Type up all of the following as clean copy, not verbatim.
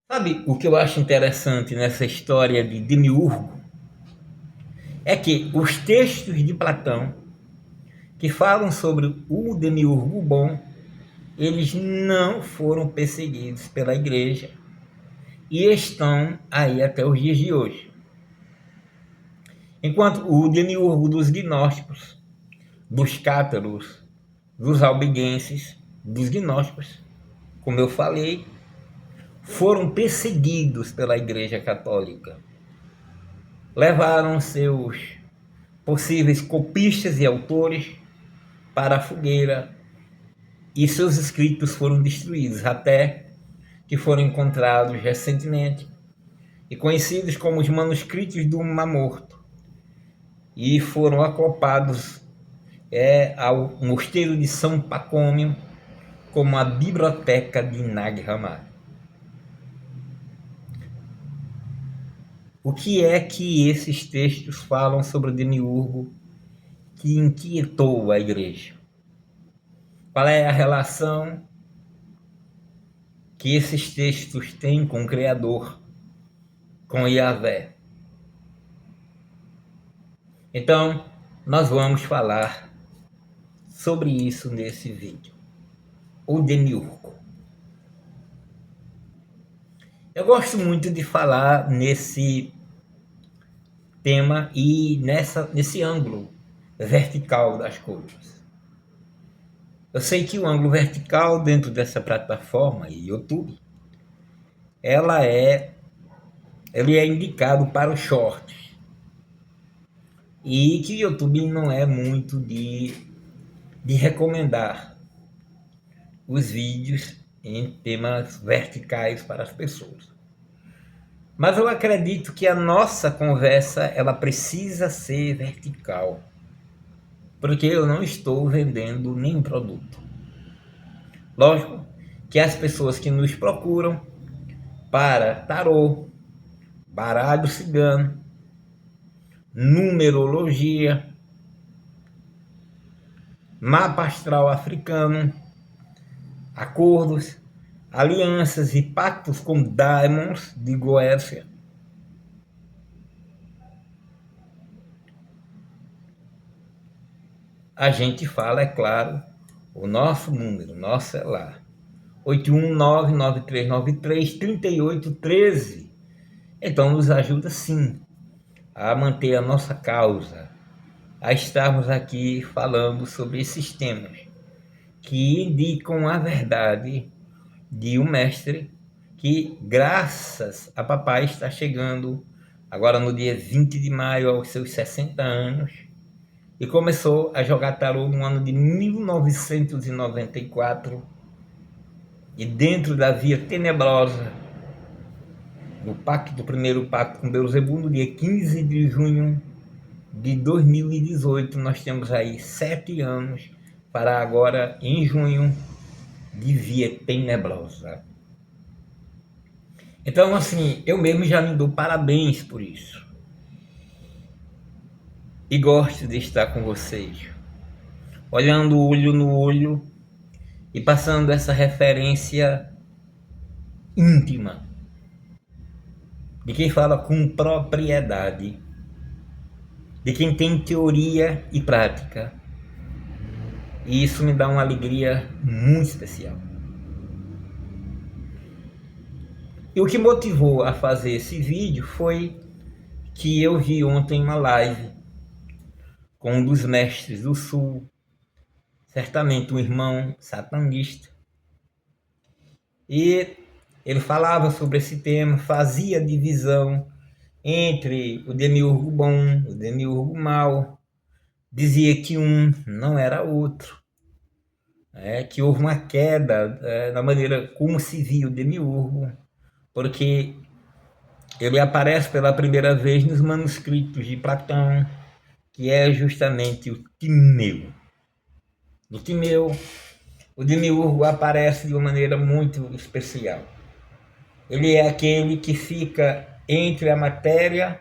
Sabe o que eu acho interessante nessa história de Demiurgo? É que os textos de Platão que falam sobre o Demiurgo bom, eles não foram perseguidos pela igreja e estão aí até os dias de hoje. Enquanto o Demiurgo dos gnósticos, dos cátaros, dos albigenses, dos gnósticos, como eu falei, foram perseguidos pela igreja católica. Levaram seus possíveis copistas e autores para a fogueira e seus escritos foram destruídos, até que foram encontrados recentemente e conhecidos como os manuscritos do Mar Morto, e foram acoplados ao mosteiro de São Pacômio como a biblioteca de Nag Hammadi. O que é que esses textos falam sobre o Demiurgo que inquietou a igreja? Qual é a relação que esses textos têm com o Criador, com Yahvé? Então, nós vamos falar sobre isso nesse vídeo. O Demiurgo. Eu gosto muito de falar nesse tema e nesse ângulo vertical das coisas. Eu sei que o ângulo vertical dentro dessa plataforma, YouTube, ele é indicado para os shorts. E que o YouTube não é muito de recomendar os vídeos em temas verticais para as pessoas. Mas eu acredito que a nossa conversa ela precisa ser vertical, porque eu não estou vendendo nenhum produto. Lógico que as pessoas que nos procuram para tarô, baralho cigano, numerologia, mapa astral africano, acordos, alianças e pactos com Daimons de Goécia, a gente fala, é claro, o nosso número, nosso celular, 81993933813. Então nos ajuda sim a manter a nossa causa, a estarmos aqui falando sobre esses temas que indicam a verdade de um mestre que, graças a papai, está chegando agora no dia 20 de maio aos seus 60 anos e começou a jogar tarô no ano de 1994 e dentro da via tenebrosa do primeiro pacto com Beuzebu, no dia 15 de junho de 2018, nós temos aí 7 anos para agora, em junho, de via tenebrosa. Então, assim, eu mesmo já me dou parabéns por isso. E gosto de estar com vocês, olhando olho no olho e passando essa referência íntima de quem fala com propriedade, de quem tem teoria e prática. E isso me dá uma alegria muito especial. E o que motivou a fazer esse vídeo foi que eu vi ontem uma live com um dos mestres do Sul, certamente um irmão satanista, e ele falava sobre esse tema, fazia divisão entre o Demiurgo bom, o Demiurgo mau, dizia que um não era outro, que houve uma queda na maneira como se via o Demiurgo, porque ele aparece pela primeira vez nos manuscritos de Platão, que é justamente o Timeu. No Timeu, o Demiurgo aparece de uma maneira muito especial. Ele é aquele que fica entre a matéria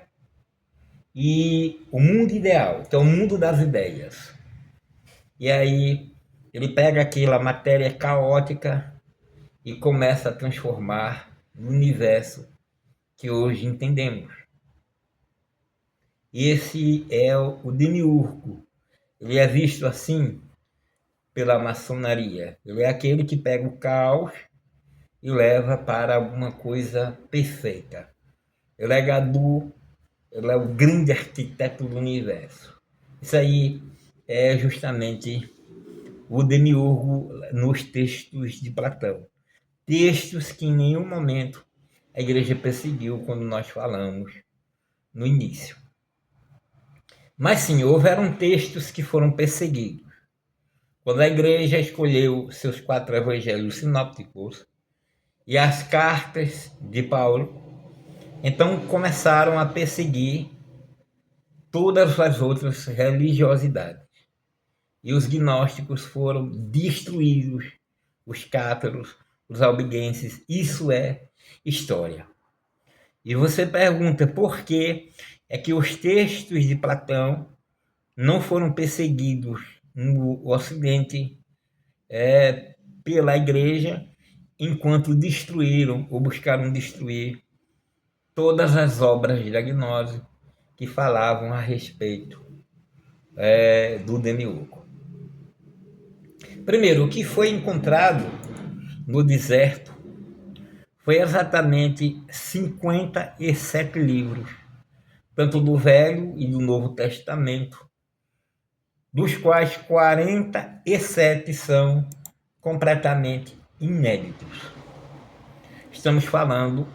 e o mundo ideal, que é o mundo das ideias. E aí ele pega aquela matéria caótica e começa a transformar no universo que hoje entendemos. Esse é o demiurgo. Ele é visto assim pela maçonaria. Ele é aquele que pega o caos e leva para alguma coisa perfeita. Ele é Gadu, ele é o grande arquiteto do universo. Isso aí é justamente o demiurgo nos textos de Platão. Textos que em nenhum momento a igreja perseguiu quando nós falamos no início. Mas sim, houveram textos que foram perseguidos. Quando a igreja escolheu seus 4 evangelhos sinópticos e as cartas de Paulo, então começaram a perseguir todas as outras religiosidades. E os gnósticos foram destruídos, os cátaros, os albigenses. Isso é história. E você pergunta por que é que os textos de Platão não foram perseguidos no Ocidente pela igreja, enquanto destruíram ou buscaram destruir todas as obras da gnose que falavam a respeito do demiurgo. Primeiro, o que foi encontrado no deserto foi exatamente 57 livros, tanto do Velho e do Novo Testamento, dos quais 47 são completamente inéditos. Estamos falando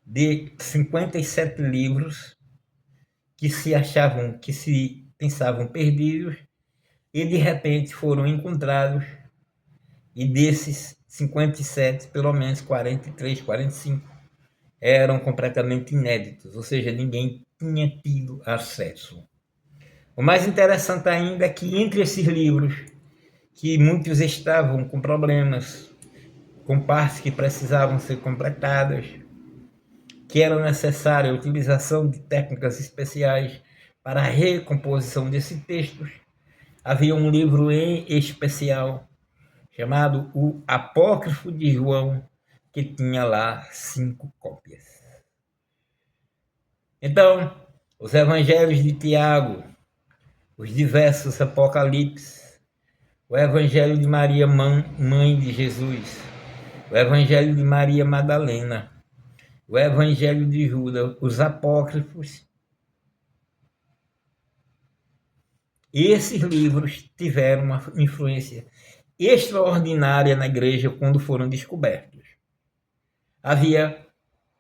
de 57 livros que se pensavam perdidos e de repente foram encontrados, e desses 57, pelo menos 43, 45 eram completamente inéditos, ou seja, ninguém tinha tido acesso. O mais interessante ainda é que entre esses livros, que muitos estavam com problemas, com partes que precisavam ser completadas, que era necessária a utilização de técnicas especiais para a recomposição desses textos, havia um livro em especial chamado o Apócrifo de João, que tinha lá 5 cópias. Então, os evangelhos de Tiago, os diversos apocalipses, o evangelho de Maria, mãe de Jesus, o evangelho de Maria Madalena, o evangelho de Judas, os apócrifos, esses livros tiveram uma influência extraordinária na igreja quando foram descobertos. Havia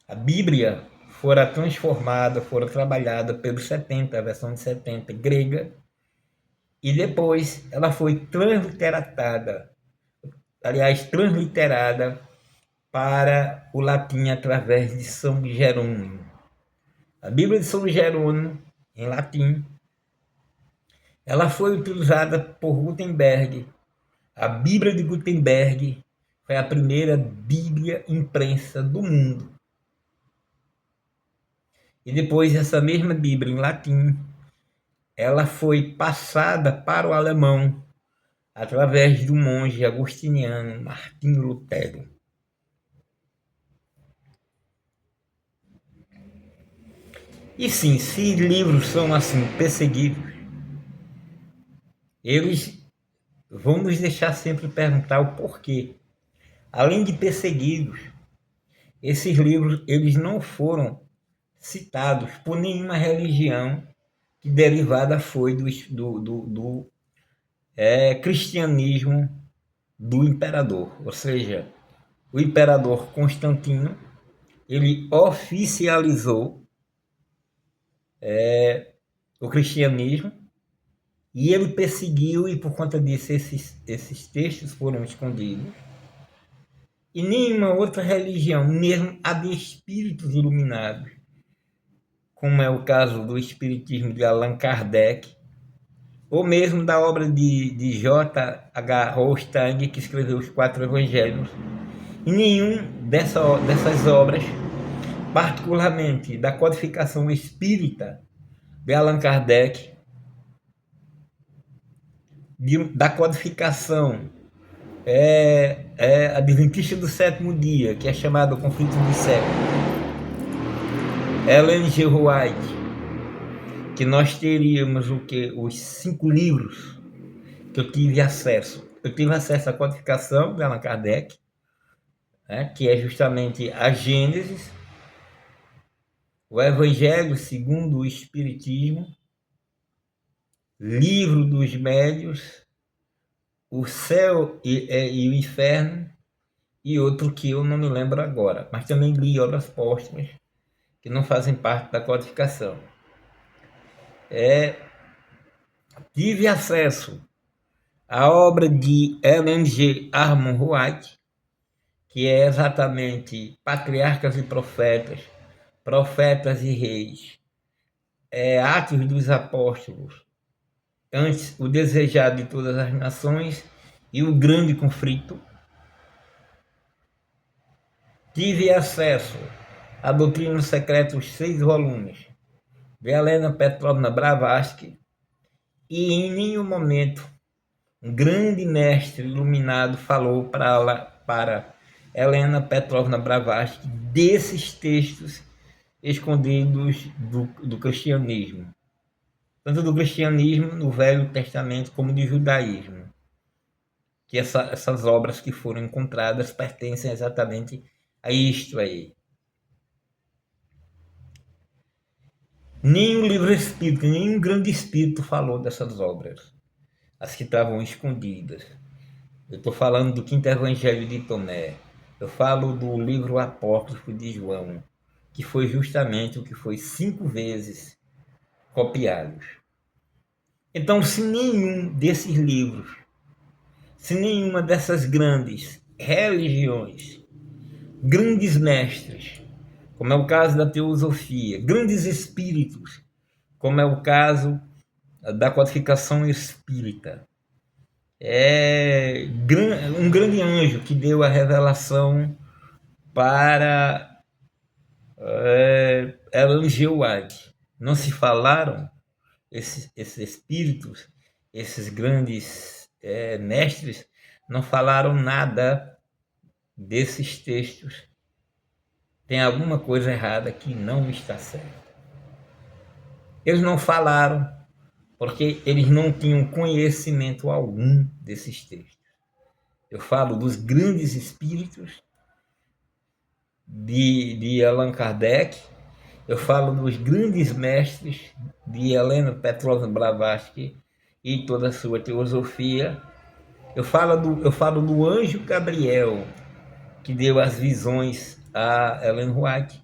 a Bíblia, fora transformada, fora trabalhada pelos 70, a versão de 70 grega, e depois ela foi transliterada para o latim através de São Jerônimo. A Bíblia de São Jerônimo, em latim, ela foi utilizada por Gutenberg. A Bíblia de Gutenberg foi a primeira Bíblia impressa do mundo. E depois essa mesma Bíblia em latim, ela foi passada para o alemão através do monge agostiniano Martinho Lutero. E sim, se livros são assim perseguidos, eles vão nos deixar sempre perguntar o porquê. Além de perseguidos, esses livros eles não foram citados por nenhuma religião que derivada foi do cristianismo do imperador. Ou seja, o imperador Constantino, ele oficializou o cristianismo, e ele perseguiu, e por conta disso esses textos foram escondidos. E nenhuma outra religião, mesmo a de espíritos iluminados, como é o caso do espiritismo de Allan Kardec, ou mesmo da obra de J.H. Rostand, que escreveu os 4 evangelhos, e nenhum dessas obras, particularmente da codificação espírita de Allan Kardec, da codificação é adventista do sétimo dia, que é chamado conflito dos séculos. Ellen G. White, que nós teríamos o que? Os 5 livros que eu tive acesso. Eu tive acesso à codificação de Allan Kardec, né, que é justamente a Gênesis, o Evangelho segundo o Espiritismo, Livro dos Médios, o Céu e o Inferno, e outro que eu não me lembro agora, mas também li obras póstumas que não fazem parte da codificação. Tive acesso à obra de Ellen G. Armand White, que é exatamente Patriarcas e Profetas, Profetas e Reis, Atos dos Apóstolos, antes o Desejado de Todas as Nações e o Grande Conflito. Tive acesso à Doutrina Secreta, os 6 volumes, de Helena Petrovna Blavatsky, e em nenhum momento um grande mestre iluminado falou para Helena Petrovna Blavatsky desses textos escondidos do cristianismo, tanto do cristianismo no Velho Testamento como do judaísmo, que essas obras que foram encontradas pertencem exatamente a isto aí. Nenhum livro espírita, nenhum grande espírito falou dessas obras, as que estavam escondidas. Eu estou falando do Quinto Evangelho de Tomé. Eu falo do livro Apócrifo de João, que foi justamente o que foi 5 vezes copiado. Então, se nenhum desses livros, se nenhuma dessas grandes religiões, grandes mestres, como é o caso da teosofia, grandes espíritos, como é o caso da codificação espírita, um grande anjo que deu a revelação para Ellen G. White. Não se falaram esses espíritos, esses grandes mestres, não falaram nada desses textos. Tem alguma coisa errada que não está certa. Eles não falaram porque eles não tinham conhecimento algum desses textos. Eu falo dos grandes espíritos de Allan Kardec, eu falo dos grandes mestres de Helena Petrovna Blavatsky e toda a sua teosofia. Eu falo do anjo Gabriel, que deu as visões a Ellen White.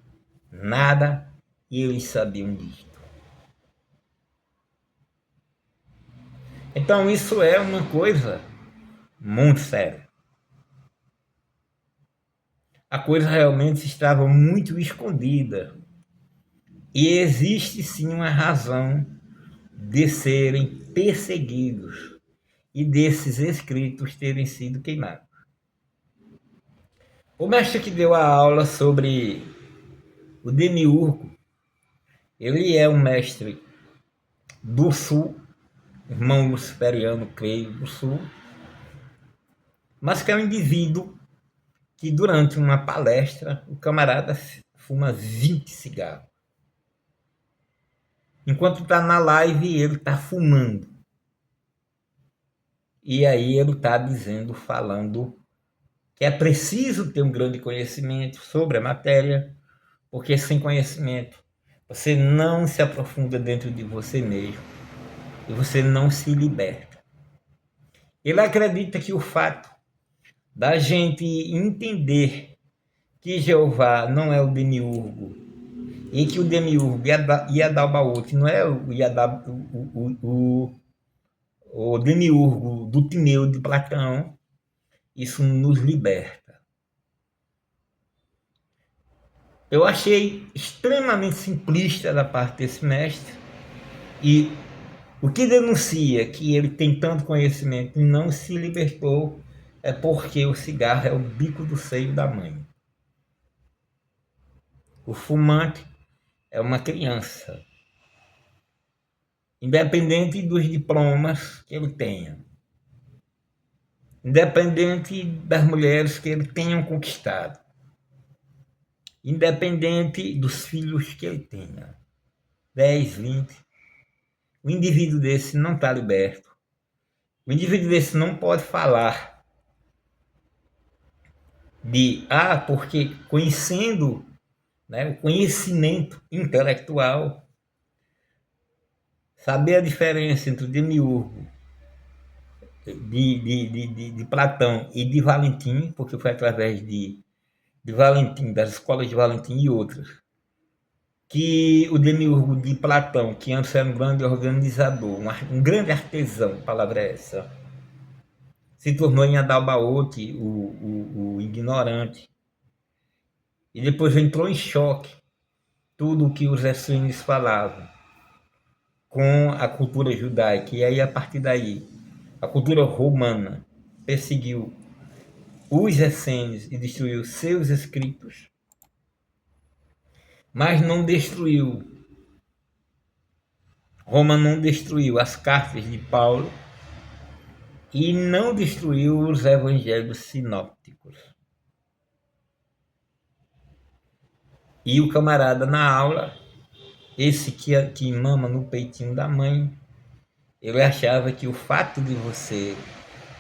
Nada eles sabiam disso. Então isso é uma coisa muito séria. A coisa realmente estava muito escondida. E existe sim uma razão de serem perseguidos e desses escritos terem sido queimados. O mestre que deu a aula sobre o Demiurgo, ele é um mestre do Sul, irmão luciferiano, creio, do Sul, mas que é um indivíduo que durante uma palestra o camarada fuma 20 cigarros. Enquanto está na live, ele está fumando. E aí ele está dizendo, falando que é preciso ter um grande conhecimento sobre a matéria, porque sem conhecimento você não se aprofunda dentro de você mesmo e você não se liberta. Ele acredita que o fato da gente entender que Jeová não é o demiurgo e que o demiurgo Yadalbaoth não é o demiurgo do Tineu de Platão, isso nos liberta. Eu achei extremamente simplista da parte desse mestre, e o que denuncia que ele tem tanto conhecimento e não se libertou é porque o cigarro é o bico do seio da mãe. O fumante é uma criança, independente dos diplomas que ele tenha. independente das mulheres que ele tenha conquistado, independente dos filhos que ele tenha, 10, 20, o indivíduo desse não está liberto. O indivíduo desse não pode falar porque conhecendo, né, o conhecimento intelectual, saber a diferença entre o demiurgo de Platão e de Valentim, porque foi através de Valentim, das escolas de Valentim e outras, que o demiurgo de Platão, que antes era um grande organizador, um grande artesão, a palavra é essa, se tornou em Adalbaote o ignorante. E depois entrou em choque tudo o que os essênios falavam com a cultura judaica. E aí, a partir daí, a cultura romana perseguiu os essênios e destruiu seus escritos, mas não destruiu. Roma não destruiu as cartas de Paulo e não destruiu os evangelhos sinópticos. E o camarada na aula, esse que mama no peitinho da mãe, ele achava que o fato de você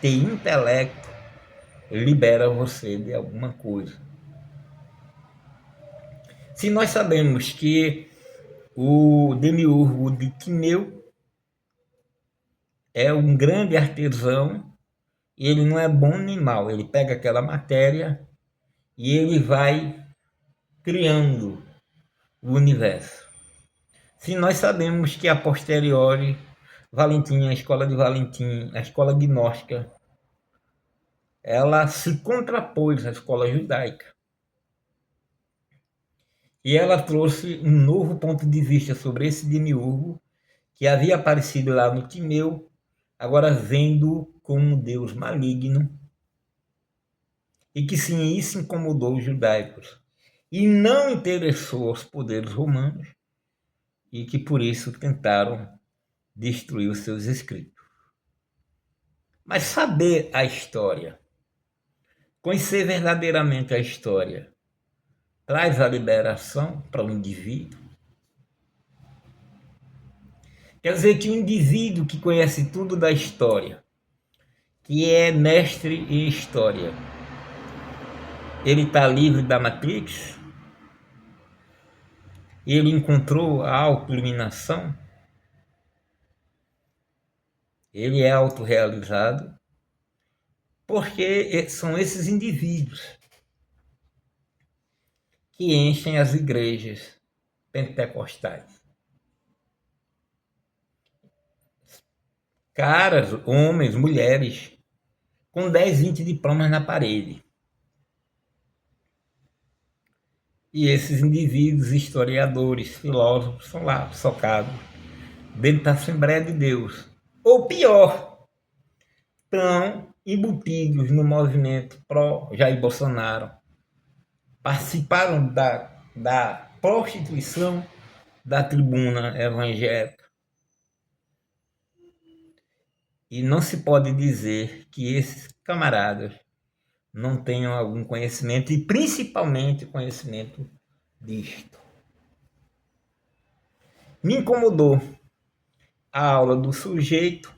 ter intelecto libera você de alguma coisa. Se nós sabemos que o demiurgo de Timeu é um grande artesão, ele não é bom nem mal, ele pega aquela matéria e ele vai criando o universo. Se nós sabemos que a posteriori, Valentim, a escola de Valentim, a escola gnóstica, ela se contrapôs à escola judaica. E ela trouxe um novo ponto de vista sobre esse demiurgo que havia aparecido lá no Timeu, agora vendo como um deus maligno, e que sim, isso incomodou os judaicos e não interessou aos poderes romanos, e que por isso tentaram destruir os seus escritos. Mas saber a história, conhecer verdadeiramente a história, traz a liberação para o indivíduo. Quer dizer que o indivíduo que conhece tudo da história, que é mestre em história, ele está livre da Matrix? Ele encontrou a autoiluminação? Ele é autorrealizado? Porque são esses indivíduos que enchem as igrejas pentecostais. Caras, homens, mulheres, com 10, 20 diplomas na parede. E esses indivíduos, historiadores, filósofos, são lá, socados, dentro da Assembleia de Deus. Ou pior, estão embutidos no movimento pró-Jair Bolsonaro. Participaram da prostituição da tribuna evangélica. E não se pode dizer que esses camaradas não tenham algum conhecimento, e principalmente conhecimento disto. Me incomodou a aula do sujeito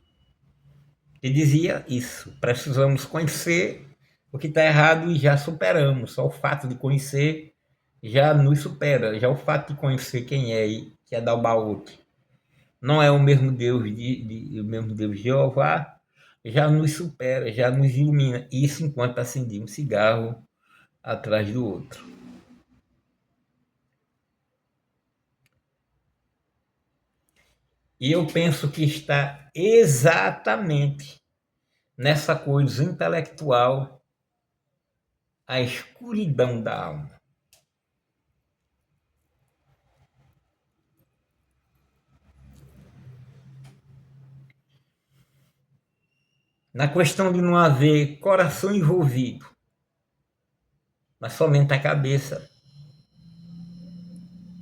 que dizia isso: precisamos conhecer o que está errado e já superamos. Só o fato de conhecer já nos supera. Já o fato de conhecer quem é, que é Dalbaote, não é o mesmo Deus o mesmo Deus de Jeová, já nos supera, já nos ilumina. Isso enquanto acendia um cigarro atrás do outro. E eu penso que está exatamente nessa coisa intelectual a escuridão da alma. Na questão de não haver coração envolvido, mas somente a cabeça,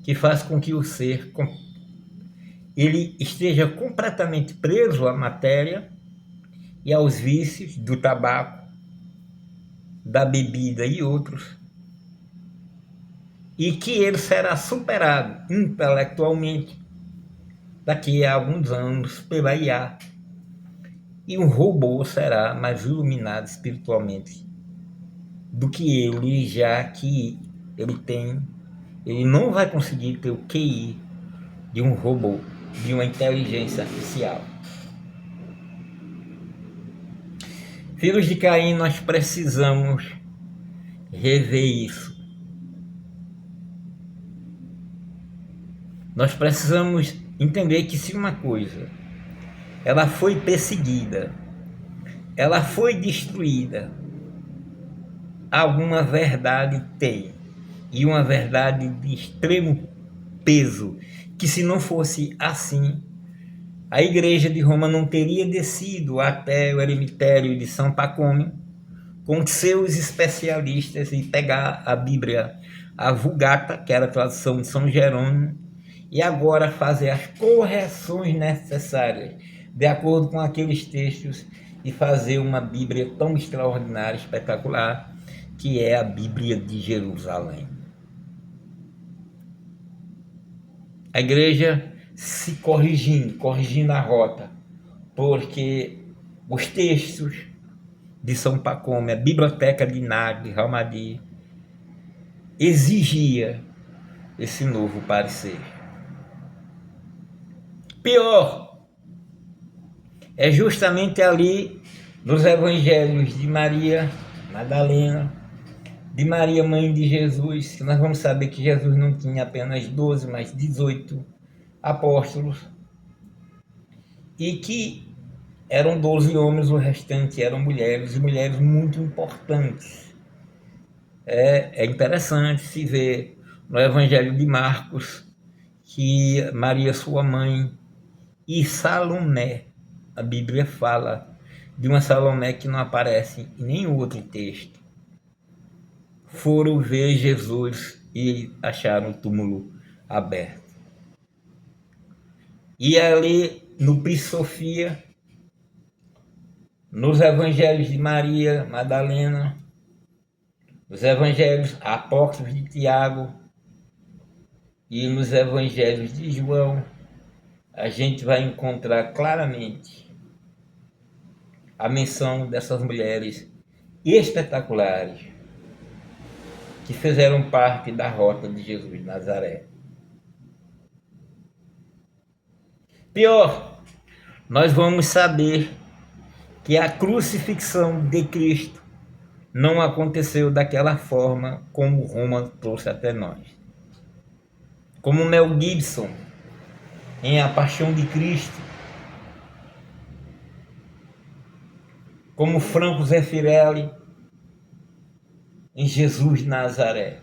que faz com que o ser ele esteja completamente preso à matéria e aos vícios do tabaco, da bebida e outros, e que ele será superado intelectualmente daqui a alguns anos pela IA, e um robô será mais iluminado espiritualmente do que ele, já que ele não vai conseguir ter o QI de um robô, de uma inteligência artificial. Filhos de Caim, nós precisamos rever isso. Nós precisamos entender que se uma coisa ela foi perseguida, ela foi destruída, alguma verdade tem, e uma verdade de extremo peso, que se não fosse assim, a Igreja de Roma não teria descido até o eremitério de São Pacômio com seus especialistas e pegar a Bíblia, a Vulgata, que era a tradução de São Jerônimo, e agora fazer as correções necessárias de acordo com aqueles textos e fazer uma Bíblia tão extraordinária, espetacular, que é a Bíblia de Jerusalém. A igreja se corrigindo a rota, porque os textos de São Pacômio, a biblioteca de Nagli, Hammadi, exigia esse novo parecer. Pior, é justamente ali nos evangelhos de Maria Madalena, de Maria, mãe de Jesus, que nós vamos saber que Jesus não tinha apenas 12, mas 18 apóstolos, e que eram 12 homens, o restante eram mulheres, e mulheres muito importantes. É interessante se ver no Evangelho de Marcos que Maria, sua mãe, e Salomé, a Bíblia fala de uma Salomé que não aparece em nenhum outro texto, foram ver Jesus e acharam o túmulo aberto. E ali no Sofia, nos evangelhos de Maria Madalena, nos evangelhos apócrifos de Tiago e nos evangelhos de João, a gente vai encontrar claramente a menção dessas mulheres espetaculares que fizeram parte da rota de Jesus de Nazaré. Pior, nós vamos saber que a crucifixão de Cristo não aconteceu daquela forma como Roma trouxe até nós. Como Mel Gibson, em A Paixão de Cristo, como Franco Zeffirelli, em Jesus de Nazaré.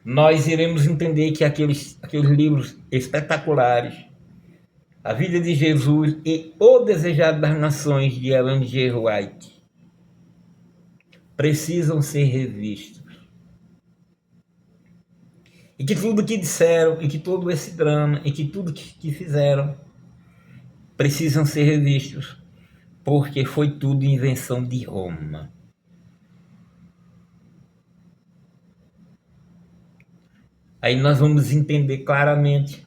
Nós iremos entender que aqueles livros espetaculares, A Vida de Jesus e O Desejado das Nações, de Ellen G. White, precisam ser revistos. E que tudo que disseram, e que todo esse drama, e que tudo que fizeram, precisam ser revistos, porque foi tudo invenção de Roma. Aí nós vamos entender claramente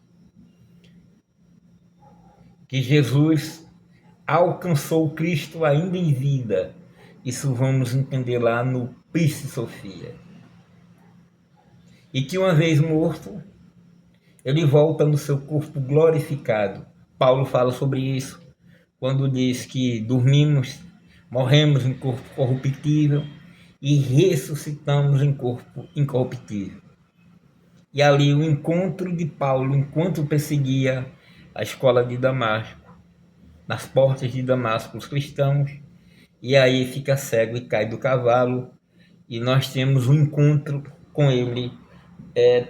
que Jesus alcançou Cristo ainda em vida. Isso vamos entender lá no Pisse Sofia. E que uma vez morto, ele volta no seu corpo glorificado. Paulo fala sobre isso quando diz que dormimos, morremos em corpo corruptível e ressuscitamos em corpo incorruptível. E ali o encontro de Paulo, enquanto perseguia a escola de Damasco, nas portas de Damasco, os cristãos, e aí fica cego e cai do cavalo, e nós temos um encontro com ele.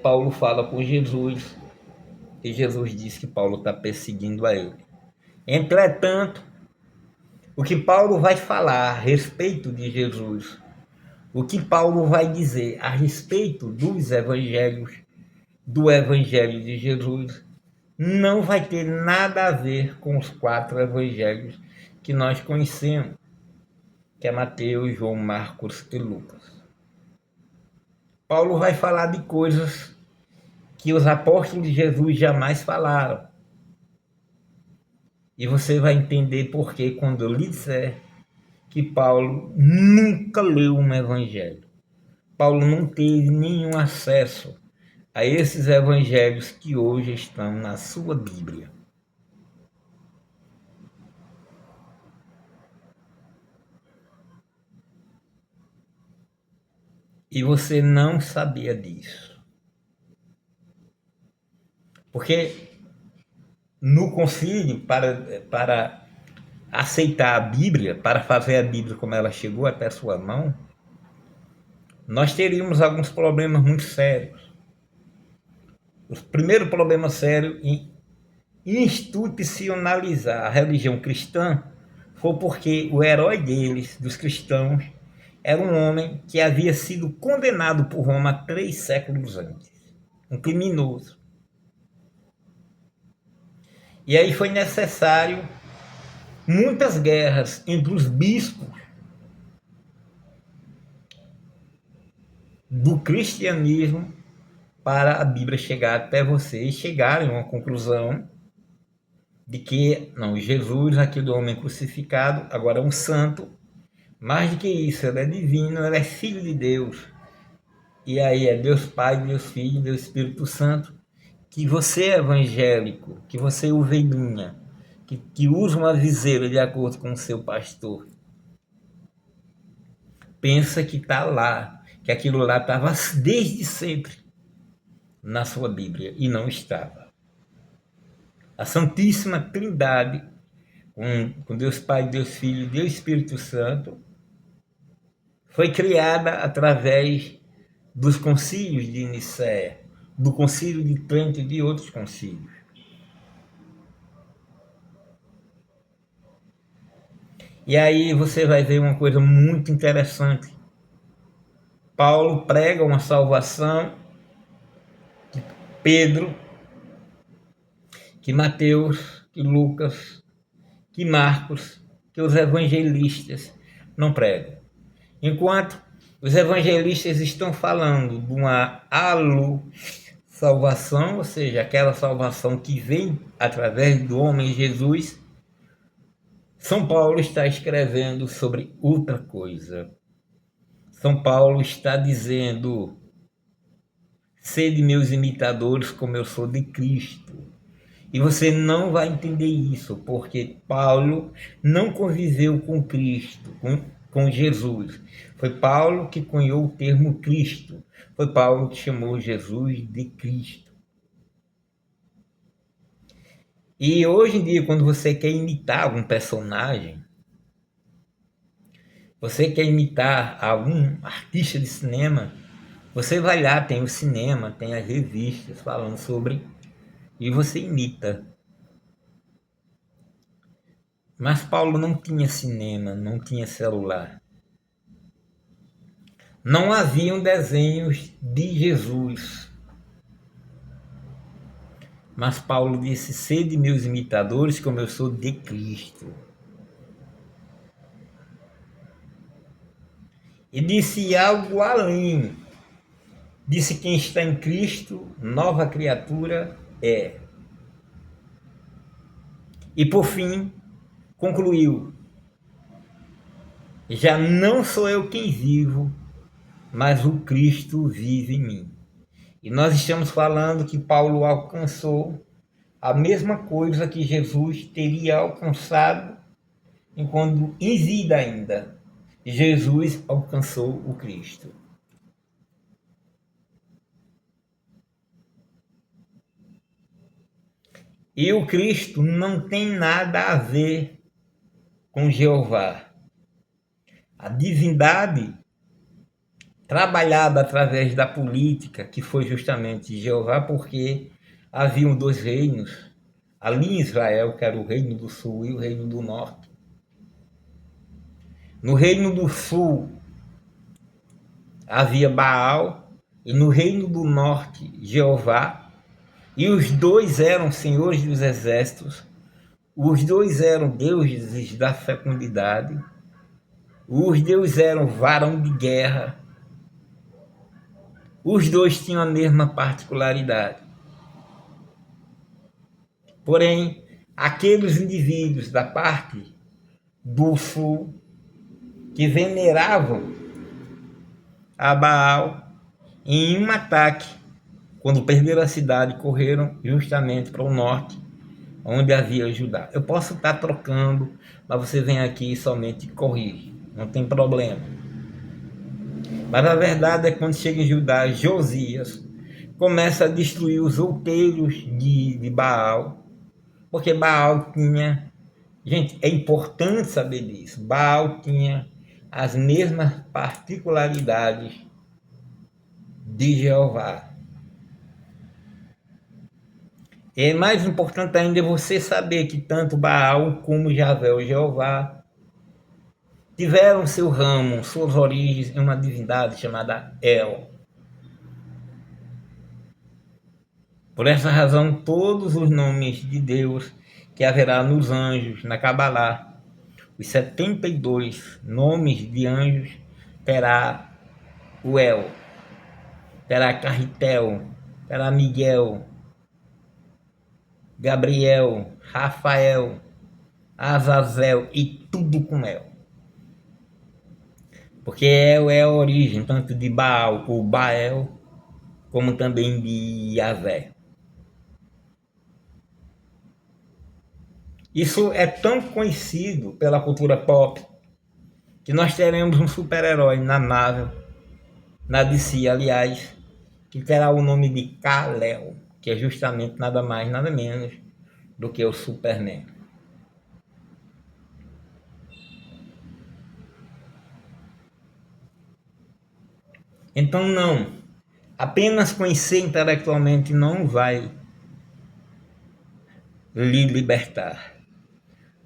Paulo fala com Jesus, e Jesus diz que Paulo está perseguindo a ele. Entretanto, o que Paulo vai falar a respeito de Jesus, o que Paulo vai dizer a respeito dos evangelhos, do evangelho de Jesus, não vai ter nada a ver com os 4 evangelhos que nós conhecemos, que é Mateus, João, Marcos e Lucas. Paulo vai falar de coisas que os apóstolos de Jesus jamais falaram. E você vai entender por que quando eu lhe disser que Paulo nunca leu um evangelho. Paulo não teve nenhum acesso a esses evangelhos que hoje estão na sua Bíblia. E você não sabia disso. Porque no concílio, para aceitar a Bíblia, para fazer a Bíblia como ela chegou até sua mão, nós teríamos alguns problemas muito sérios. O primeiro problema sério em institucionalizar a religião cristã foi porque o herói deles, dos cristãos, era um homem que havia sido condenado por Roma 3 séculos antes. Um criminoso. E aí foi necessário muitas guerras entre os bispos do cristianismo para a Bíblia chegar até você e chegarem a uma conclusão de que, não, Jesus, aquele homem crucificado, agora é um santo. Mais do que isso, ele é divino, ele é filho de Deus. E aí é Deus Pai, Deus Filho, Deus Espírito Santo. Que você é evangélico, que você é ovelhinha, que usa uma viseira de acordo com o seu pastor, pensa que está lá, que aquilo lá estava desde sempre na sua Bíblia, e não estava. A Santíssima Trindade, com Deus Pai, Deus Filho e Deus Espírito Santo, foi criada através dos concílios de Nicéia, do concílio de Trento e de outros concílios. E aí você vai ver uma coisa muito interessante. Paulo prega uma salvação que Pedro, que Mateus, que Lucas, que Marcos, que os evangelistas não pregam. Enquanto os evangelistas estão falando de uma salvação, ou seja, aquela salvação que vem através do homem Jesus, São Paulo está escrevendo sobre outra coisa. São Paulo está dizendo: sede meus imitadores como eu sou de Cristo. E você não vai entender isso, porque Paulo não conviveu com Cristo, com Jesus. Foi Paulo que cunhou o termo Cristo. Foi Paulo que chamou Jesus de Cristo. E hoje em dia, quando você quer imitar algum personagem, você quer imitar algum artista de cinema, você vai lá, tem o cinema, tem as revistas falando sobre, e você imita. Mas Paulo não tinha cinema, não tinha celular. Não haviam desenhos de Jesus. Mas Paulo disse: sede meus imitadores, como eu sou de Cristo. E disse algo além. Disse: quem está em Cristo, nova criatura é. E por fim, concluiu: já não sou eu quem vivo, mas o Cristo vive em mim. E nós estamos falando que Paulo alcançou a mesma coisa que Jesus teria alcançado enquanto em vida ainda. Jesus alcançou o Cristo. E o Cristo não tem nada a ver com Jeová. A divindade trabalhada através da política, que foi justamente Jeová, porque haviam 2 reinos, ali em Israel, que era o reino do sul e o reino do norte. No reino do sul havia Baal, e no reino do norte, Jeová. E os dois eram senhores dos exércitos, os dois eram deuses da fecundidade, os dois eram varão de guerra, os dois tinham a mesma particularidade. Porém, aqueles indivíduos da parte do sul que veneravam a Baal, em um ataque, quando perderam a cidade, correram justamente para o norte, onde havia Judá. Eu posso estar trocando, mas você vem aqui e somente corrige, não tem problema. Mas a verdade é que quando chega em Judá, Josias começa a destruir os outeiros de Baal, porque Baal tinha... Gente, é importante saber disso. Baal tinha as mesmas particularidades de Jeová. É mais importante ainda você saber que tanto Baal como Javé, o Jeová, tiveram seu ramo, suas origens em uma divindade chamada El. Por essa razão, todos os nomes de Deus que haverá nos anjos, na Cabalá, os 72 nomes de anjos, terá o El, terá Carritel, terá Miguel, Gabriel, Rafael, Azazel e tudo com El. Porque El é a origem tanto de Baal ou Baal, como também de Yahvé. Isso é tão conhecido pela cultura pop que nós teremos um super-herói na Marvel, na DC, aliás, que terá o nome de Kal-El, que é justamente nada mais, nada menos do que o Superman. Então, não, apenas conhecer intelectualmente não vai lhe libertar.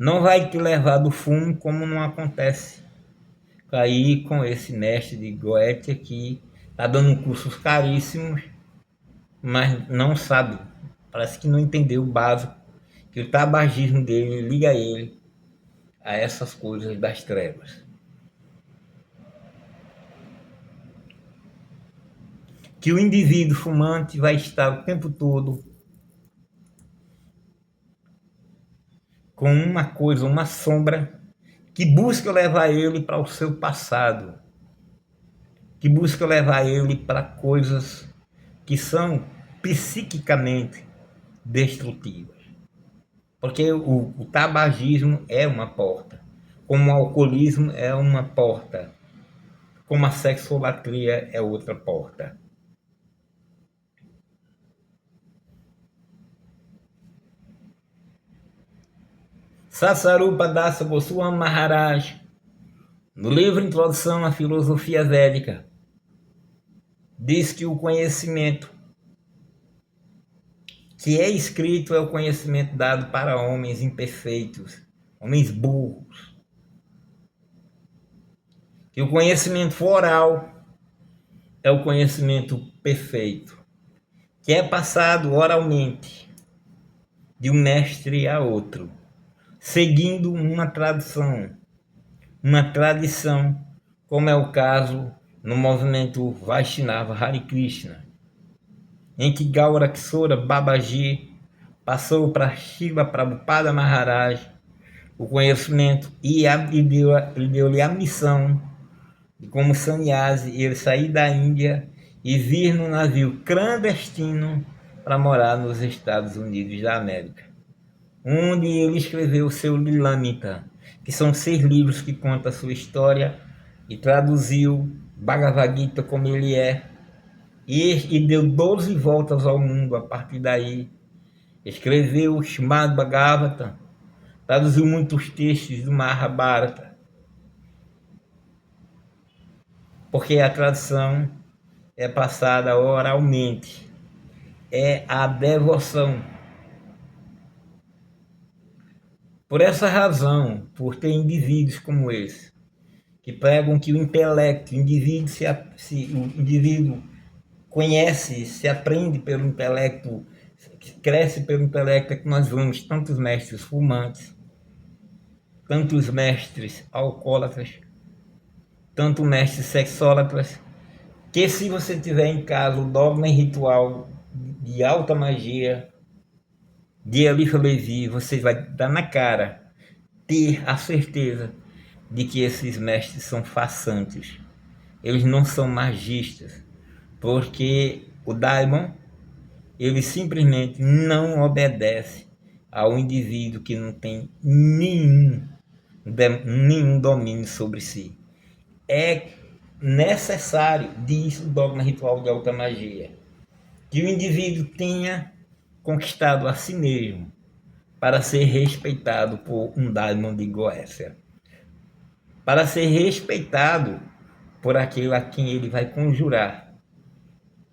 Não vai te levar do fumo, como não acontece aí com esse mestre de Goethe que está dando cursos caríssimos, mas não sabe, parece que não entendeu o básico, que o tabagismo dele liga ele a essas coisas das trevas. Que o indivíduo fumante vai estar o tempo todo com uma coisa, uma sombra, que busca levar ele para o seu passado, que busca levar ele para coisas que são psiquicamente destrutivas. Porque o tabagismo é uma porta, como o alcoolismo é uma porta, como a sexolatria é outra porta. Sasarupa Dasa Goswami Maharaj, no livro Introdução à Filosofia Védica, diz que o conhecimento que é escrito é o conhecimento dado para homens imperfeitos, homens burros. Que o conhecimento oral é o conhecimento perfeito, que é passado oralmente de um mestre a outro, seguindo uma tradição, como é o caso no movimento Vaishnava Hare Krishna, em que Gaura Kishora Babaji passou para Srila Prabhupada Maharaj o conhecimento e deu-lhe a missão de, como sannyasi, ele sair da Índia e vir no navio clandestino para morar nos Estados Unidos da América, onde ele escreveu o seu Lilamrita, que são 6 livros que contam a sua história, e traduziu Bhagavad Gita como ele é, e deu 12 voltas ao mundo a partir daí. Escreveu o Srimad Bhagavatam, traduziu muitos textos do Mahabharata, porque a tradução é passada oralmente, é a devoção. Por essa razão, por ter indivíduos como esse, que pregam que o intelecto, o indivíduo conhece, se aprende pelo intelecto cresce pelo intelecto, é que nós vemos tantos mestres fumantes, tantos mestres alcoólatras, tantos mestres sexólatras, que se você tiver em casa o dogma e ritual de alta magia de Elifa Levi, você vai dar na cara, ter a certeza de que esses mestres são façantes. Eles não são magistas, porque o Daimon, ele simplesmente não obedece ao indivíduo que não tem nenhum domínio sobre si. É necessário, diz o dogma ritual de alta magia, que o indivíduo tenha conquistado a si mesmo para ser respeitado por um Daimon de Goécia, para ser respeitado por aquele a quem ele vai conjurar.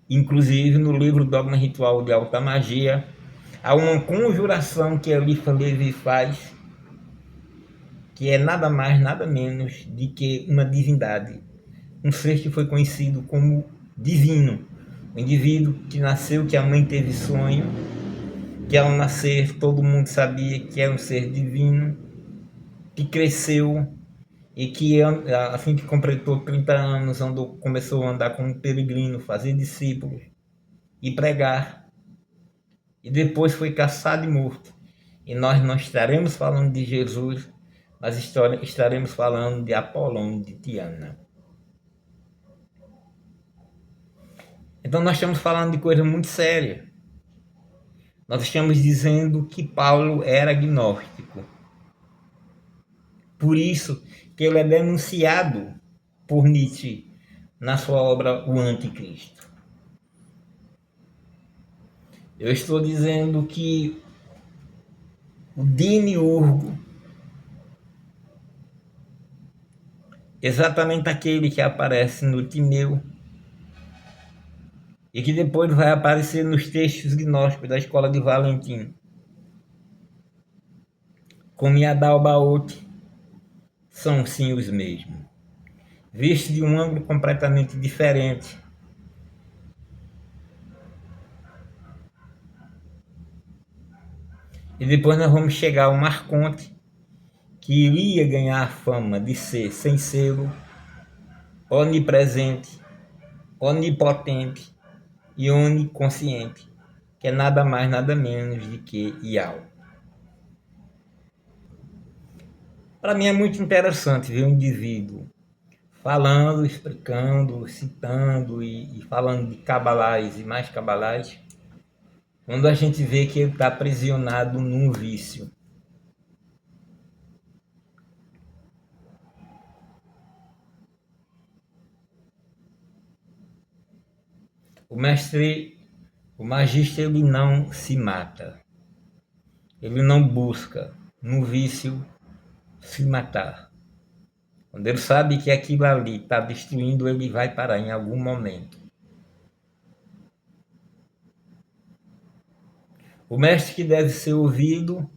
Inclusive, no livro Dogma Ritual de Alta Magia, há uma conjuração que Elifa Levi faz, que é nada mais, nada menos de que uma divindade. Um ser que foi conhecido como divino. Um indivíduo que nasceu, que a mãe teve sonho, que ao nascer todo mundo sabia que era um ser divino, que cresceu e que assim que completou 30 anos começou a andar como um peregrino, fazer discípulos e pregar. E depois foi caçado e morto. E nós não estaremos falando de Jesus, mas estaremos falando de Apolônio de Tiana. Então nós estamos falando de coisa muito séria. Nós estamos dizendo que Paulo era agnóstico. Por isso que ele é denunciado por Nietzsche na sua obra O Anticristo. Eu estou dizendo que o demiurgo, exatamente aquele que aparece no Timeu e que depois vai aparecer nos textos gnósticos da escola de Valentim, como Yadalbaoth, são sim os mesmos, vistos de um ângulo completamente diferente. E depois nós vamos chegar ao Marconte, que iria ganhar a fama de ser, sem selo, onipresente, onipotente e oniconsciente, que é nada mais, nada menos de que Ial. Para mim é muito interessante ver um indivíduo falando, explicando, citando e falando de cabalais e mais cabalais, quando a gente vê que ele está aprisionado num vício. O magista, ele não se mata. Ele não busca no vício se matar. Quando ele sabe que aquilo ali está destruindo, ele vai parar em algum momento. O mestre que deve ser ouvido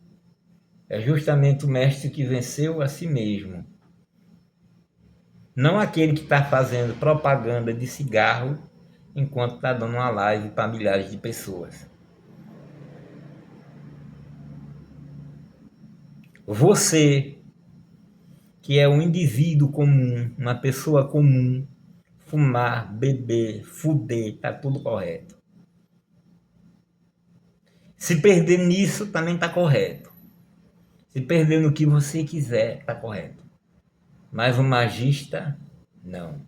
é justamente o mestre que venceu a si mesmo. Não aquele que está fazendo propaganda de cigarro enquanto está dando uma live para milhares de pessoas. Você, que é um indivíduo comum, uma pessoa comum, fumar, beber, fuder, está tudo correto. Se perder nisso, também está correto. Se perder no que você quiser, está correto. Mas o magista, não.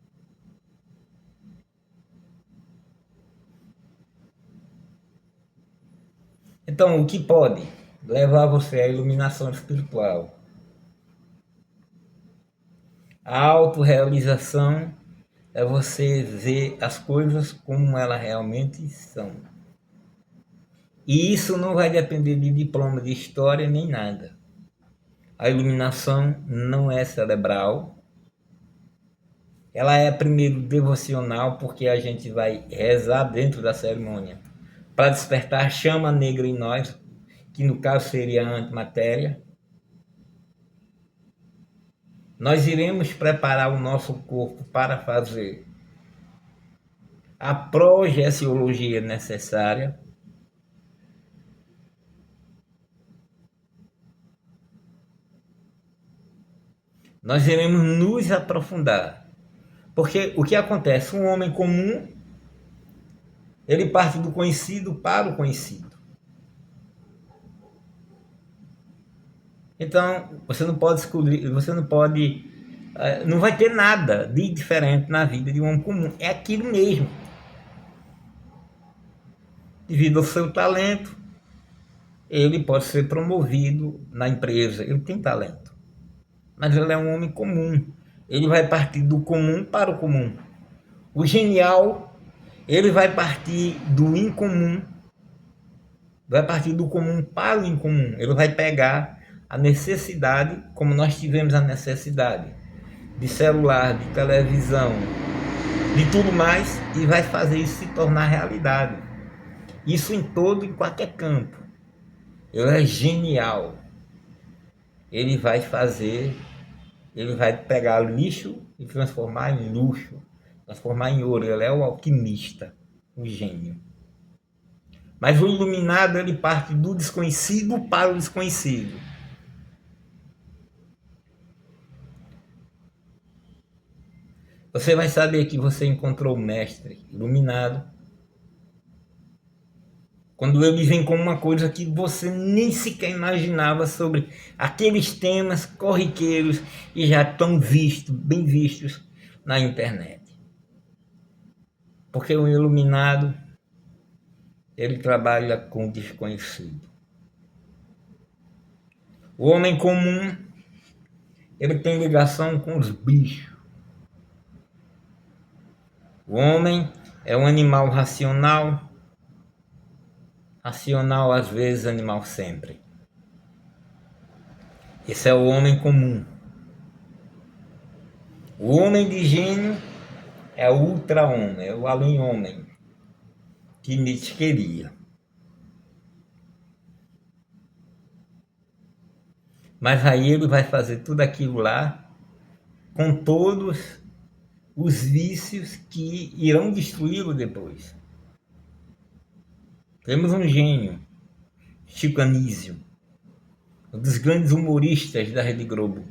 Então, o que pode levar você à iluminação espiritual? A autorrealização é você ver as coisas como elas realmente são. E isso não vai depender de diploma de história nem nada. A iluminação não é cerebral. Ela é primeiro devocional, porque a gente vai rezar dentro da cerimônia para despertar a chama negra em nós, que no caso seria a antimatéria. Nós iremos preparar o nosso corpo para fazer a projeciologia necessária, Nós iremos nos aprofundar. Porque o que acontece? Um homem comum, ele parte do conhecido para o conhecido. Então, você não pode descobrir, você não pode, não vai ter nada de diferente na vida de um homem comum. É aquilo mesmo. Devido ao seu talento, ele pode ser promovido na empresa. Ele tem talento, mas ele é um homem comum. Ele vai partir do comum para o comum. O genial, ele vai partir do incomum, vai partir do comum para o incomum. Ele vai pegar a necessidade, como nós tivemos a necessidade de celular, de televisão, de tudo mais, e vai fazer isso se tornar realidade. Isso em todo, em qualquer campo. Ele é genial. Ele vai fazer, ele vai pegar lixo e transformar em luxo, transformar em ouro. Ele é o alquimista, o gênio. Mas o iluminado, ele parte do desconhecido para o desconhecido. Você vai saber que você encontrou o mestre iluminado quando ele vem com uma coisa que você nem sequer imaginava sobre aqueles temas corriqueiros e já tão vistos, bem vistos na internet. Porque o iluminado, ele trabalha com o desconhecido. O homem comum, ele tem ligação com os bichos. O homem é um animal racional, racional às vezes, animal sempre. Esse é o homem comum. O homem de gênio é o ultra-homem, é o além-homem, que Nietzsche queria. Mas aí ele vai fazer tudo aquilo lá com todos os vícios que irão destruí-lo depois. Temos um gênio, Chico Anísio, um dos grandes humoristas da Rede Globo,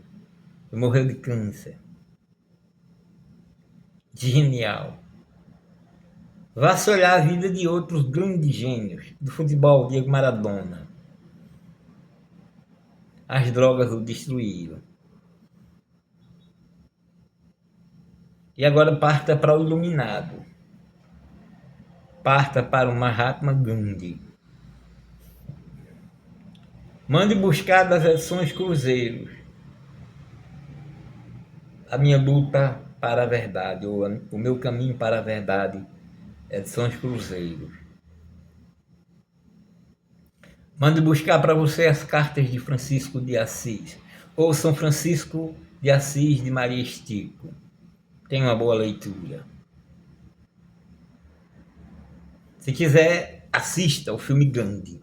que morreu de câncer. Genial. Vá-se olhar a vida de outros grandes gênios do futebol, Diego Maradona. As drogas o destruíram. E agora parta para o iluminado. Parta para o Mahatma Gandhi. Mande buscar das edições Cruzeiros a minha luta para a verdade, ou o meu caminho para a verdade, edições Cruzeiros. Mande buscar para você as cartas de Francisco de Assis, ou São Francisco de Assis de Maria Estico. Tenha uma boa leitura. Se quiser, assista o filme Gandhi.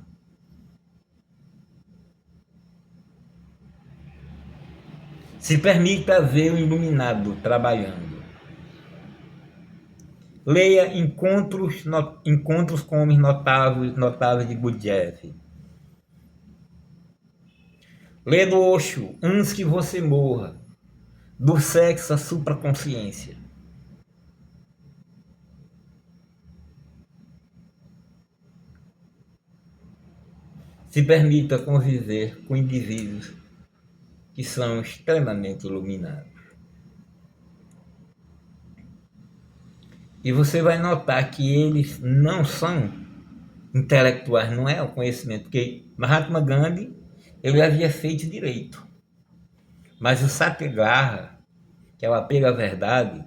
Se permita ver o iluminado trabalhando. Leia Encontros com Homens Notáveis de Gurdjieff. Lê do Osho, Antes que Você Morra, do Sexo à Supraconsciência. Se permita conviver com indivíduos que são extremamente iluminados. E você vai notar que eles não são intelectuais, não é o conhecimento, porque Mahatma Gandhi, ele havia feito direito. Mas o Satyagraha, que é o apego à verdade,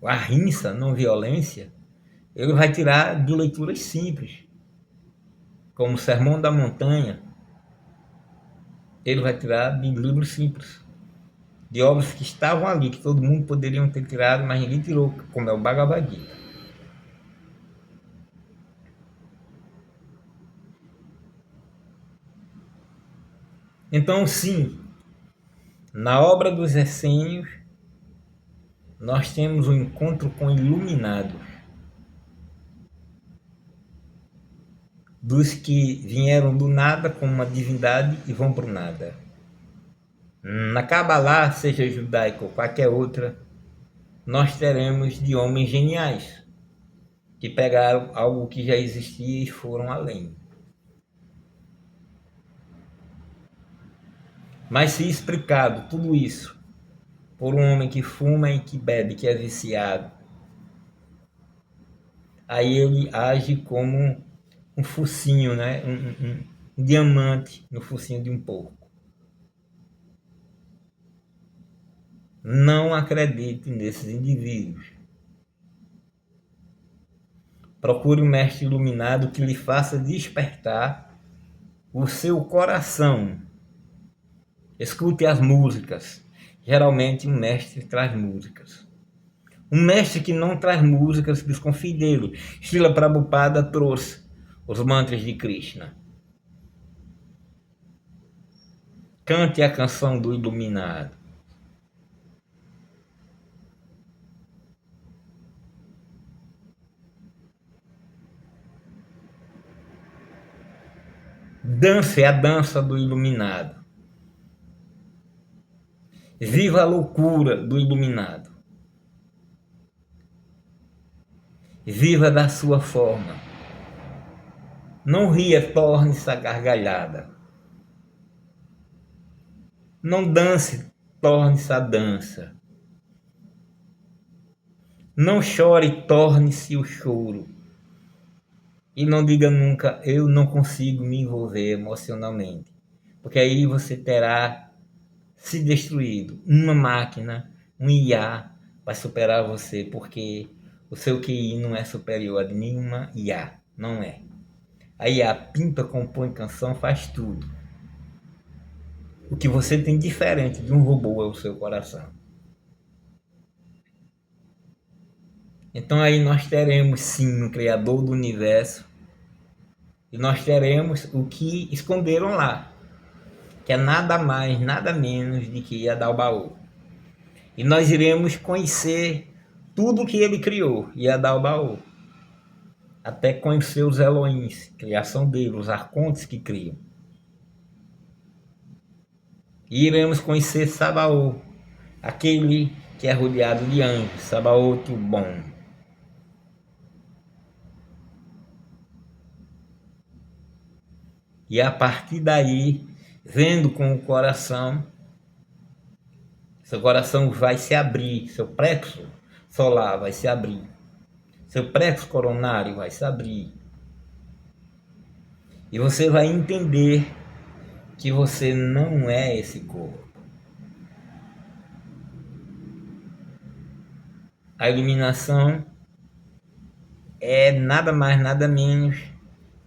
a ahimsa, não violência, ele vai tirar de leituras simples, como o Sermão da Montanha. Ele vai tirar de livros simples, de obras que estavam ali, que todo mundo poderia ter tirado, mas ninguém tirou, como é o Bhagavad Gita. Então, sim, na obra dos essênios, nós temos um encontro com iluminados, dos que vieram do nada como uma divindade e vão para o nada. Na Kabbalah, seja judaica ou qualquer outra, nós teremos de homens geniais que pegaram algo que já existia e foram além. Mas se explicado tudo isso por um homem que fuma e que bebe, que é viciado, aí ele age como um focinho, né? Um diamante no focinho de um porco. Não acredite nesses indivíduos. Procure um mestre iluminado que lhe faça despertar o seu coração. Escute as músicas. Geralmente um mestre traz músicas. Um mestre que não traz músicas, desconfie dele. Srila Prabhupada trouxe os mantras de Krishna. Cante a canção do iluminado. Dance a dança do iluminado. Viva a loucura do iluminado. Viva da sua forma. Não ria, torne-se a gargalhada. Não dance, torne-se a dança. Não chore, torne-se o choro. E não diga nunca, eu não consigo me envolver emocionalmente. Porque aí você terá se destruído. Uma máquina, um IA, vai superar você, porque o seu QI não é superior a de nenhuma IA. Não é. A IA pinta, compõe canção, faz tudo. O que você tem diferente de um robô é o seu coração. Então aí nós teremos sim um Criador do Universo e nós teremos o que esconderam lá, que é nada mais, nada menos de que Yadalbaú. E nós iremos conhecer tudo que ele criou, Yadalbaú. Até conhecer os Elohims, criação dele, os arcontes que criam. E iremos conhecer Sabaô, aquele que é rodeado de anjos, Sabaote o bom. E a partir daí, vendo com o coração, seu coração vai se abrir, seu plexo solar vai se abrir, seu plexo coronário vai se abrir. E você vai entender que você não é esse corpo. A iluminação é nada mais, nada menos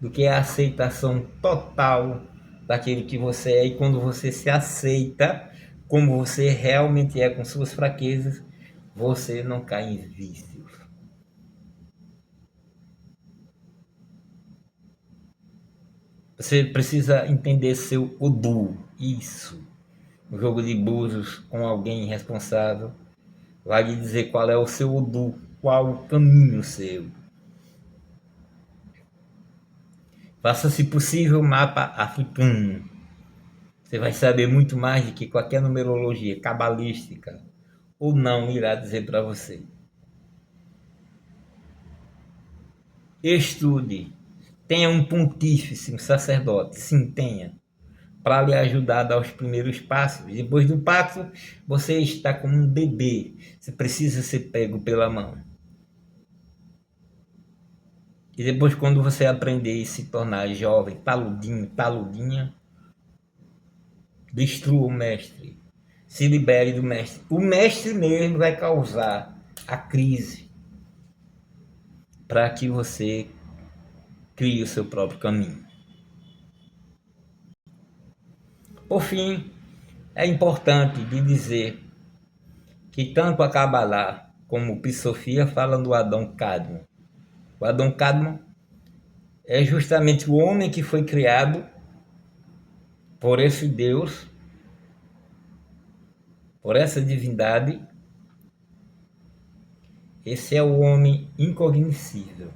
do que a aceitação total daquilo que você é. E quando você se aceita como você realmente é, com suas fraquezas, você não cai em vícios. Você precisa entender seu Odu, isso. O jogo de búzios com alguém responsável vai lhe dizer qual é o seu Odu, qual o caminho seu. Faça, se possível, o mapa africano. Você vai saber muito mais do que qualquer numerologia cabalística ou não irá dizer para você. Estude. Tenha um pontífice, um sacerdote. Sim, tenha. Para lhe ajudar a dar os primeiros passos. Depois do passo, você está como um bebê. Você precisa ser pego pela mão. E depois, quando você aprender e se tornar jovem, taludinho, taludinha, destrua o mestre. Se libere do mestre. O mestre mesmo vai causar a crise para que você crie o seu próprio caminho. Por fim, é importante de dizer que tanto a Kabbalah como o Psofia falam do Adão Cadmo. O Adão Cadmo é justamente o homem que foi criado por esse Deus, por essa divindade. Esse é o homem incognoscível.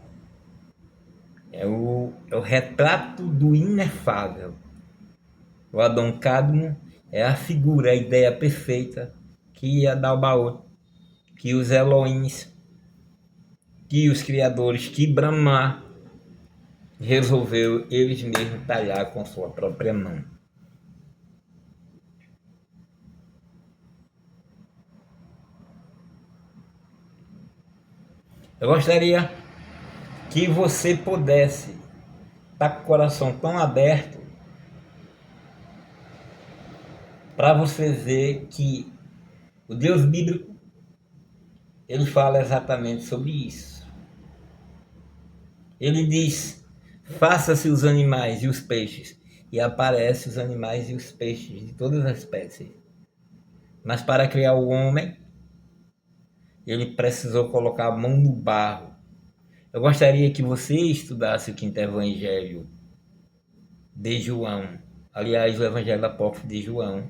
É o retrato do inefável. O Adão Cadmo é a figura, a ideia perfeita que Adalbaoth, que os Elohims, que os criadores, que Brahma resolveu eles mesmos talhar com sua própria mão. Eu gostaria que você pudesse estar com o coração tão aberto para você ver que o Deus bíblico, ele fala exatamente sobre isso. Ele diz: faça-se os animais e os peixes, e aparecem os animais e os peixes de todas as espécies. Mas para criar o homem, ele precisou colocar a mão no barro. Eu gostaria que você estudasse o quinto evangelho de João, aliás, o evangelho apócrifo de João,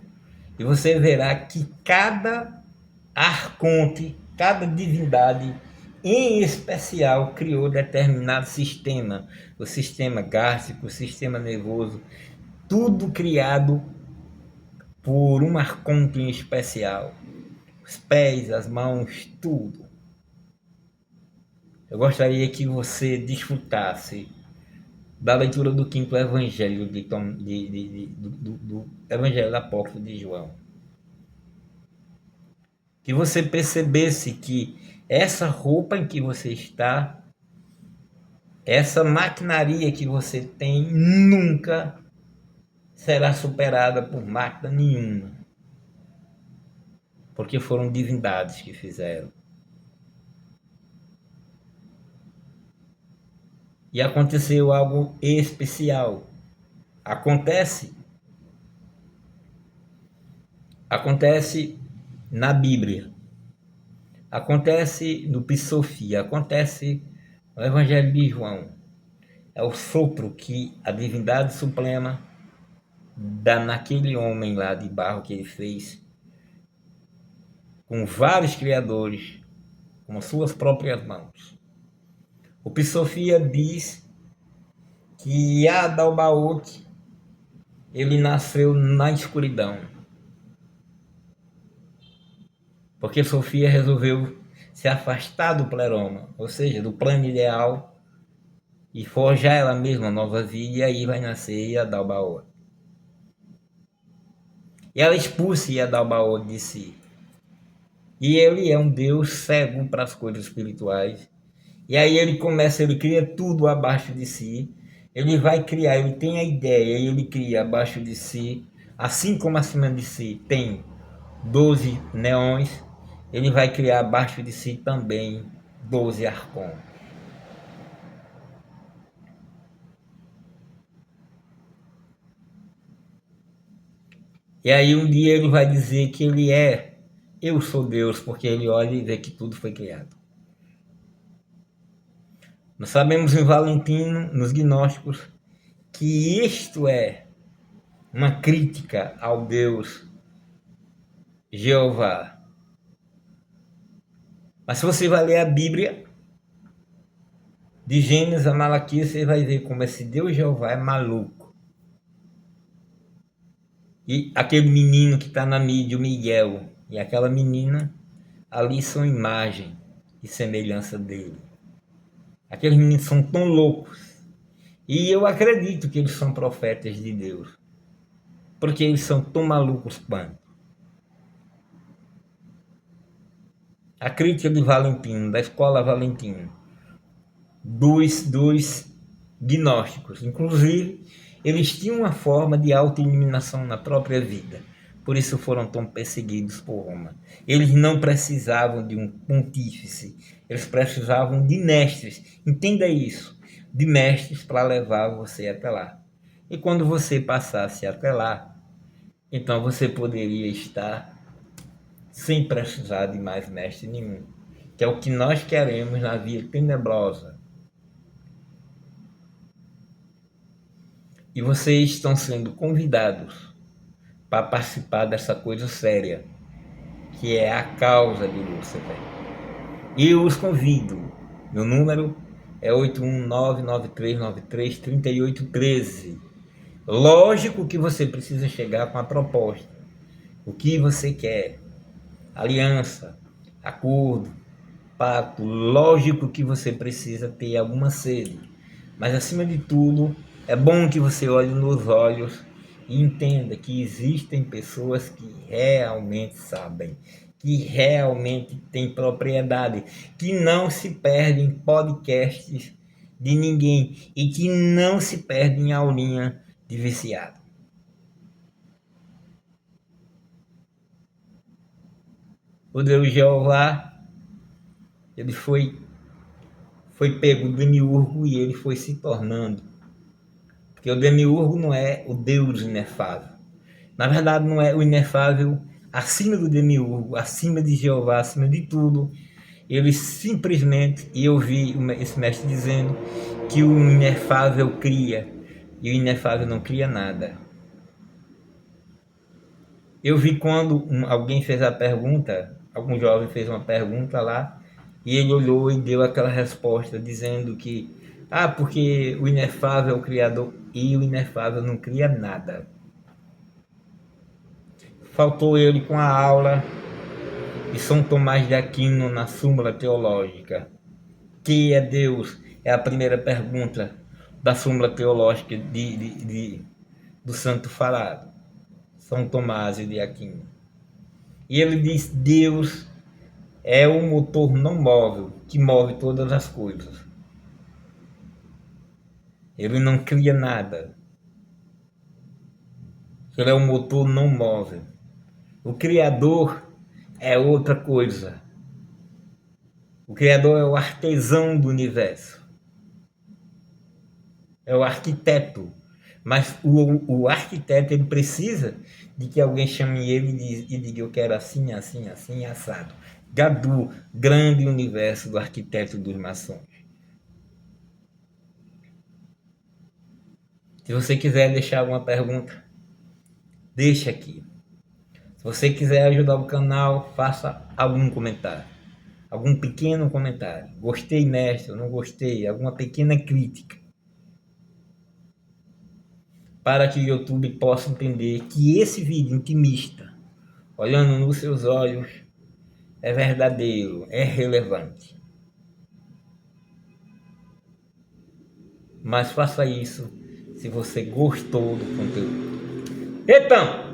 e você verá que cada arconte, cada divindade em especial criou determinado sistema, o sistema gástrico, o sistema nervoso, tudo criado por um arconte em especial. Os pés, as mãos, tudo. Eu gostaria que você desfrutasse da leitura do quinto evangelho do evangelho apócrifo de João. Que você percebesse que essa roupa em que você está, essa maquinaria que você tem, nunca será superada por máquina nenhuma. Porque foram divindades que fizeram. E aconteceu algo especial. Acontece na Bíblia. Acontece no Psofia, acontece no Evangelho de João. É o sopro que a divindade suprema dá naquele homem lá de barro que ele fez, com vários criadores, com suas próprias mãos. O Psofia diz que Adalbaoth, ele nasceu na escuridão, porque Sofia resolveu se afastar do pleroma, ou seja, do plano ideal, e forjar ela mesma nova vida, e aí vai nascer Yadalbaoth. E ela expulsa Yadalbaoth de si. E ele é um Deus cego para as coisas espirituais. E aí ele cria tudo abaixo de si. Ele vai criar, ele tem a ideia, ele cria abaixo de si, assim como acima de si tem 12 neões, ele vai criar abaixo de si também 12 arcontes. E aí um dia ele vai dizer que ele é, eu sou Deus, porque ele olha e vê que tudo foi criado. Nós sabemos em Valentino, nos gnósticos, que isto é uma crítica ao Deus Jeová. Mas se você vai ler a Bíblia, de Gênesis a Malaquias, você vai ver como esse Deus Jeová é maluco. E aquele menino que está na mídia, o Miguel, e aquela menina, ali são imagem e semelhança dele. Aqueles meninos são tão loucos. E eu acredito que eles são profetas de Deus. Porque eles são tão malucos quanto. A crítica de Valentino, da escola Valentino, dos gnósticos. Inclusive, eles tinham uma forma de auto-eliminação na própria vida. Por isso foram tão perseguidos por Roma. Eles não precisavam de um pontífice. Eles precisavam de mestres. Entenda isso. De mestres para levar você até lá. E quando você passasse até lá, então você poderia estar sem precisar de mais mestre nenhum. Que é o que nós queremos na via tenebrosa. E vocês estão sendo convidados para participar dessa coisa séria, que é a causa de Lúcifer. E eu os convido. Meu número é 81993933813. Lógico que você precisa chegar com a proposta. o que você quer, aliança, acordo, pacto. Lógico que você precisa ter alguma sede, mas acima de tudo, é bom que você olhe nos olhos e entenda que existem pessoas que realmente sabem, que realmente têm propriedade, que não se perdem em podcasts de ninguém e que não se perdem em aulinha de viciado. O Deus Jeová, ele foi pego do demiurgo e ele foi se tornando. Porque o demiurgo não é o Deus inefável. Na verdade, não é o inefável acima do demiurgo, acima de Jeová, acima de tudo. Ele simplesmente, e eu vi esse mestre dizendo, que o inefável cria, e o inefável não cria nada. Eu vi quando alguém fez a pergunta, algum jovem fez uma pergunta lá, e ele olhou e deu aquela resposta dizendo que, porque o inefável é o Criador, e o inefável não cria nada. Faltou ele com a aula de São Tomás de Aquino na Súmula Teológica. Que é Deus? É a primeira pergunta da Súmula Teológica do Santo Falado, São Tomás de Aquino. E ele diz: Deus é o motor não móvel que move todas as coisas. Ele não cria nada. Ele é o motor não móvel. O Criador é outra coisa. O Criador é o artesão do universo. É o arquiteto. Mas o arquiteto ele precisa de que alguém chame ele e diga: eu quero assim, assim, assim, assado. Gadu, grande universo do arquiteto dos maçons. Se você quiser deixar alguma pergunta, deixa aqui. Se você quiser ajudar o canal, faça algum comentário. Algum pequeno comentário. Gostei, mestre, não gostei. Alguma pequena crítica. Para que o YouTube possa entender que esse vídeo intimista, olhando nos seus olhos, é verdadeiro, é relevante. Mas faça isso se você gostou do conteúdo. Então,